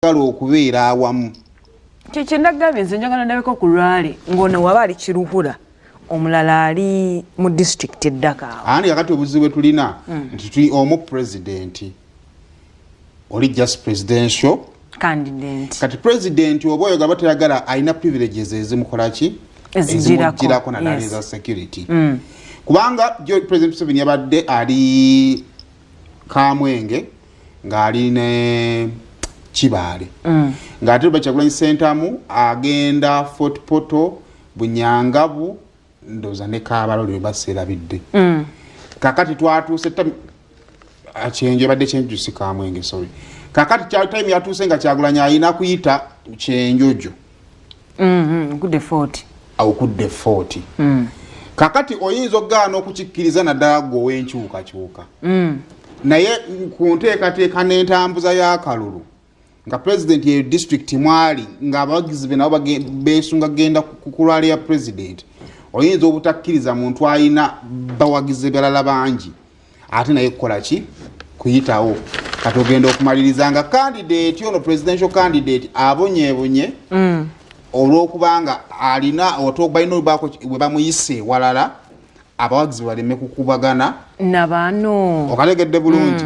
galo okubeera awamu. Kiki ndagambye nze njagala ndabeko ku lwale ng'ono waba ali Kiruhura omulala ali mu district eddaka. Ani yakati obuzibu bwe tulina nti tuli omu president oli just presidential candidate. Kati president oba oyagala batayagala alina privileges ezimukolaki ezimugirako naddala eza security. Kubanga President Museveni yabadde ali Kamwenge ng'ali ne Kibaale ng'ate Kyagulanyi Ssentamu agenda Fort Portal Bunyangabu ndoza ne Kaabalo baserabidde. Kakati twatuuse achenje badde chenju si Kamwenge sorry. Kakati time yatuuse nga Kyagulanyi ayina kuyita Kyenjojo. Kudde 40. Au kudde 40. Kakati oyinza okugaana okukikkiriza naddala gwe enkyukakyuka. Naye ku nteekateeka n'entambuza y'akalulu nga president ye district mwali nga abawagizi be nabo beesunga genda ku lwale ya president oyinza obutakkiriza muntu ayina bawagizi balala bangi ate naye kukola ki kuyitawo kati ogenda okumaliriza nga candidate ono presidential candidate abonyeebonye olw'okubanga alina otobalina we bamuyise walala abawagizi baleme kukubagana nabano okalegedde bulungi.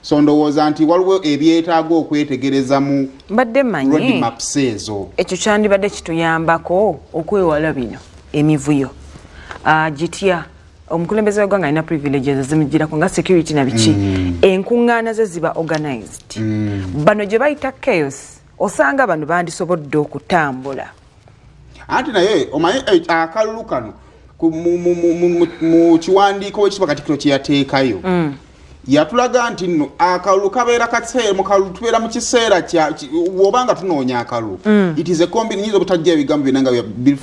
So ndowooza nti waliwo ebyetaaga okwetegereza mu mbadde manyi road maps ezo. Ekyo kyandibadde kituyambako okwewala bino emivuyo gitya omukulembeze w'eggwanga alina privileges ezimugirako nga security na biki enkuŋŋaana ze ziba organized. Bano gye bayita chaos osanga bano bandisobodde okutambula. Anti naye omanyi akalulu kano mu kiwandiiko w'ekitiibwa Katikkiro kye yateekayo yatulaga nti nno akalulu kabeera kaseera mu kalulu tubeera mu kiseera w'obanga tunoonya akalulu it is a combination nyinza obutajja ebigambo byonna nga bwe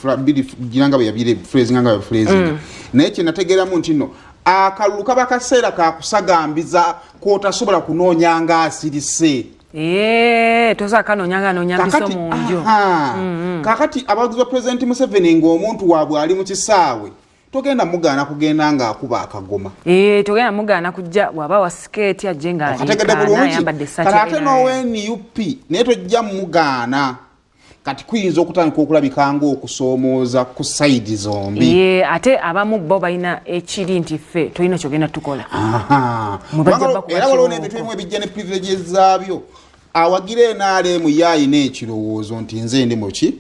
phrasing nga bwe phrasing naye kye nategeeramu nti nno akalulu kaba kaseera ka kusagambiza k'otasobola kunoonya ng'asirise. Toza kanonyanga nonyambiso munjo. Kakati abawagizi ba President Museveni ng'omuntu waabwe ali mu kisaawe togenda mugaana kugenda ng'akuba akagoma. Togenda mugaana kujja waba wa skate ajje ng'ayambadde sachi. Kati ate n'ONUP naye tojja mugaana kati kuyinza okutandika okulabika ng'okusoomooza ku sayidi zombi. Ate abamu bo balina ekiri nti ffe tolina kyogenda tukola. Era waliwo n'ebintu ebimu ebijja ne privileges zaabyo. Awagira NRM yayina ekirowoozo nti nze ndi muki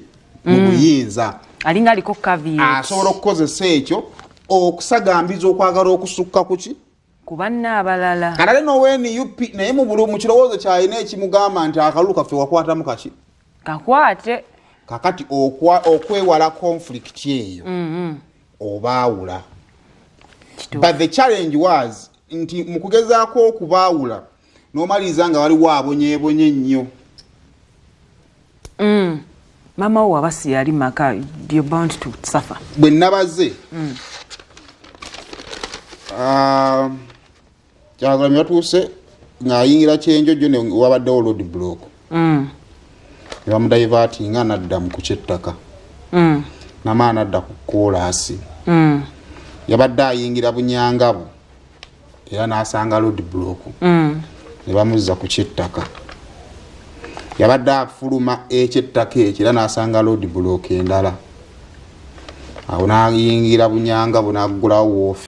mu buyinza alinga aliko caveat asobola okukozesa ekyo okusagambiza okwagala okusukka kuki ku banna abalala. Ate n'ONUP naye mu kirowoozo kyalina ekimugamba nti akalulu kaffe wakwatamu kaki kakwate kakati okwewala conflict eyo obaawula. But the challenge was nti mu kugezaako okubaawula n'omaliriza nga waliwo abonyeebonye nnyo. Mama wo abasi yali maka you're bound to suffer. Bwe nabaze Kyagulanyi batuuse ng'ayingira Kyenjojo ne wabaddewo road block. Ne bamudivertinga n'adda mu kuky'ettaka. Namaa n'adda ku koolaasi. Yabadde ayingira Bunyangabu era n'asanga road block. Ne bamuzza ku ky'ettaka. Yabadde afuluma eky'ettaka ekyo era n'asanga road block endala. Awo n'ayingira Bunyangabu n'aggulawo woofi.